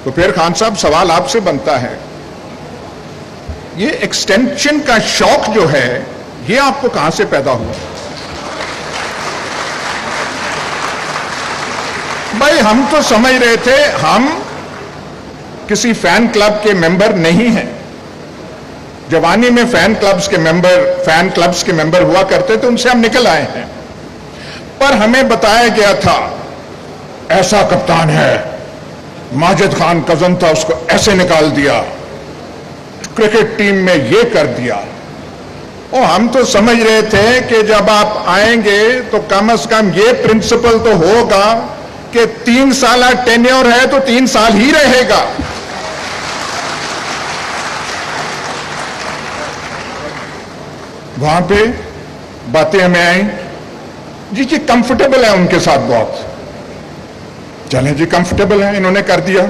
تو پھر خان صاحب سوال آپ سے بنتا ہے، یہ ایکسٹینشن کا شوق جو ہے یہ آپ کو کہاں سے پیدا ہوا؟ بھائی ہم تو سمجھ رہے تھے ہم کسی فین کلب کے ممبر نہیں ہیں. جوانی میں فین کلبز کے ممبر ہوا کرتے تھے، ان سے ہم نکل آئے ہیں. پر ہمیں بتایا گیا تھا ایسا کپتان ہے، ماجد خان کزن تھا، اس کو ایسے نکال دیا، کرکٹ ٹیم میں یہ کر دیا. اور ہم تو سمجھ رہے تھے کہ جب آپ آئیں گے تو کم از کم یہ پرنسپل تو ہوگا کہ 3 سالہ ٹینیور ہے تو 3 سال ہی رہے گا. وہاں پہ باتیں ہمیں آئیں جی کہ کمفرٹیبل ہے ان کے ساتھ بہت. چلیں جی کمفرٹیبل ہے، انہوں نے کر دیا.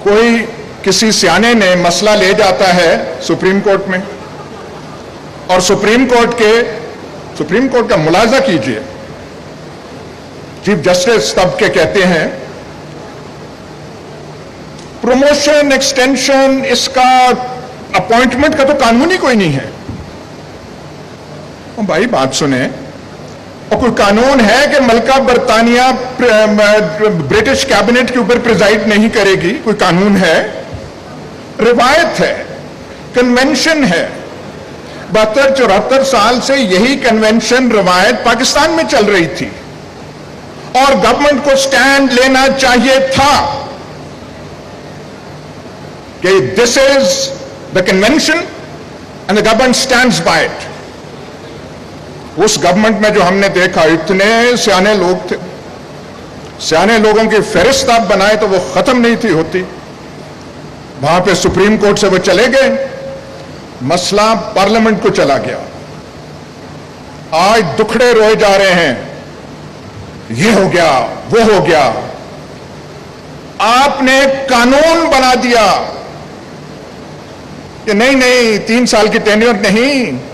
کوئی کسی سیانے نے مسئلہ لے جاتا ہے سپریم کورٹ میں، اور سپریم کورٹ کا ملاحظہ کیجئے، چیف جسٹس تب کے کہتے ہیں پروموشن ایکسٹینشن اس کا اپوائنٹمنٹ کا تو قانون ہی کوئی نہیں ہے. بھائی بات سنیں، اور کوئی قانون ہے کہ ملکہ برطانیہ برٹش کیبنٹ کے اوپر پریزائڈ نہیں کرے گی؟ کوئی قانون ہے؟ روایت ہے، کنونشن ہے. 72-74 سال سے یہی کنونشن روایت پاکستان میں چل رہی تھی، اور گورنمنٹ کو سٹینڈ لینا چاہیے تھا کہ this is the convention and the government stands by it. اس گورنمنٹ میں جو ہم نے دیکھا اتنے سیانے لوگ تھے، سیانے لوگوں کی فہرست آپ بنائے تو وہ ختم نہیں تھی ہوتی. وہاں پہ سپریم کورٹ سے وہ چلے گئے، مسئلہ پارلیمنٹ کو چلا گیا. آج دکھڑے روئے جا رہے ہیں، یہ ہو گیا وہ ہو گیا. آپ نے قانون بنا دیا کہ نہیں 3 سال کی ٹینیور نہیں،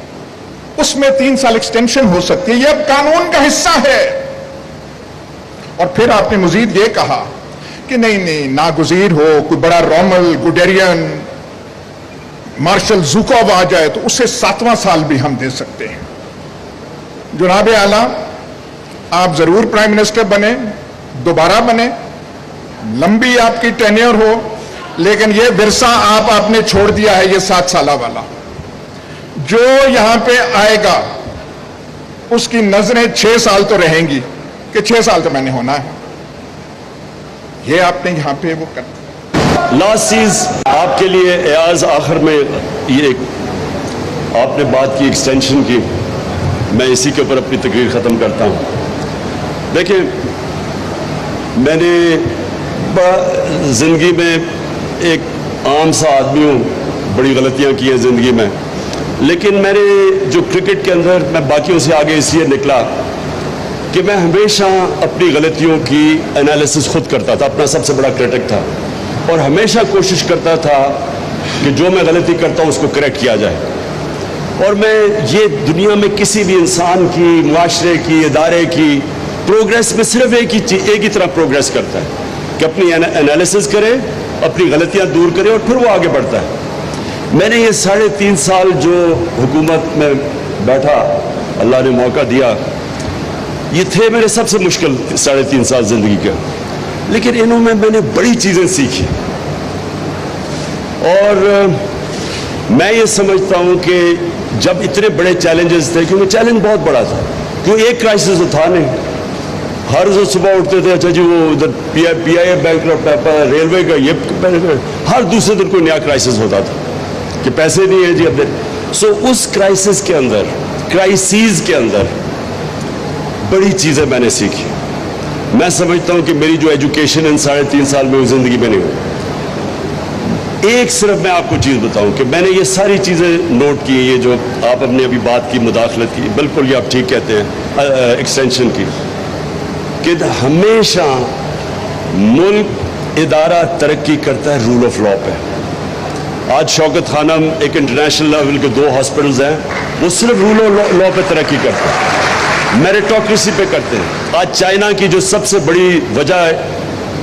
اس میں 3 سال ایکسٹینشن ہو سکتی ہے، یہ اب قانون کا حصہ ہے. اور پھر آپ نے مزید یہ کہا کہ نہیں ناگزیر ہو کوئی بڑا رومل گوڈیرین مارشل زوکوو آ جائے تو اسے 7واں سال بھی ہم دے سکتے ہیں. جناب اعلیٰ، آپ ضرور پرائم منسٹر بنے، دوبارہ بنے، لمبی آپ کی ٹینیور ہو، لیکن یہ ورثہ آپ نے چھوڑ دیا ہے، یہ 7 سالہ والا. جو یہاں پہ آئے گا اس کی نظریں 6 سال تو رہیں گی کہ 6 سال تو میں نے ہونا ہے. یہ آپ نے یہاں پہ وہ کر. لاسٹ چیز آپ کے لیے ایاز، آخر میں یہ آپ نے بات کی ایکسٹینشن کی، میں اسی کے اوپر اپنی تقریر ختم کرتا ہوں. دیکھیں، میں نے زندگی میں ایک عام سا آدمی ہوں، بڑی غلطیاں کی ہیں زندگی میں، لیکن میں نے جو کرکٹ کے اندر میں باقیوں سے آگے اس لیے نکلا کہ میں ہمیشہ اپنی غلطیوں کی انالیسس خود کرتا تھا، اپنا سب سے بڑا کرٹک تھا، اور ہمیشہ کوشش کرتا تھا کہ جو میں غلطی کرتا ہوں اس کو کریکٹ کیا جائے. اور میں یہ دنیا میں کسی بھی انسان کی، معاشرے کی، ادارے کی پروگریس میں صرف ایک ہی طرح پروگریس کرتا ہے کہ اپنی انالیسس کرے، اپنی غلطیاں دور کرے اور پھر وہ آگے بڑھتا ہے. میں نے یہ 3.5 سال جو حکومت میں بیٹھا، اللہ نے موقع دیا، یہ تھے میرے سب سے مشکل 3.5 سال زندگی کے، لیکن انہوں میں نے بڑی چیزیں سیکھی. اور میں یہ سمجھتا ہوں کہ جب اتنے بڑے چیلنجز تھے، کیونکہ چیلنج بہت بڑا تھا، کیوں ایک کرائسس تو تھا نہیں. ہر روز صبح اٹھتے تھے، اچھا جی وہ ادھر پی آئی اے بینک، ریلوے کا یہ، ہر دوسرے دن کوئی نیا کرائسس ہوتا تھا کہ پیسے نہیں ہیں جی اب. سو اس کرائسس کے اندر، کرائسیز کے اندر بڑی چیزیں میں نے سیکھی. میں سمجھتا ہوں کہ میری جو ایجوکیشن ان 3.5 سال میں وہ زندگی میں نہیں ہوئی. ایک صرف میں آپ کو چیز بتاؤں کہ میں نے یہ ساری چیزیں نوٹ کی، یہ جو آپ نے ابھی بات کی مداخلت کی، بالکل یہ آپ ٹھیک کہتے ہیں، ایکسٹینشن کی، کہ ہمیشہ ملک ادارہ ترقی کرتا ہے رول آف لا پہ. آج شوکت خانم ایک انٹرنیشنل لیول کے 2 ہاسپٹلز ہیں، وہ صرف رول آف لا پہ ترقی کرتے ہیں، میریٹوکریسی پہ کرتے ہیں. آج چائنا کی جو سب سے بڑی وجہ ہے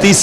30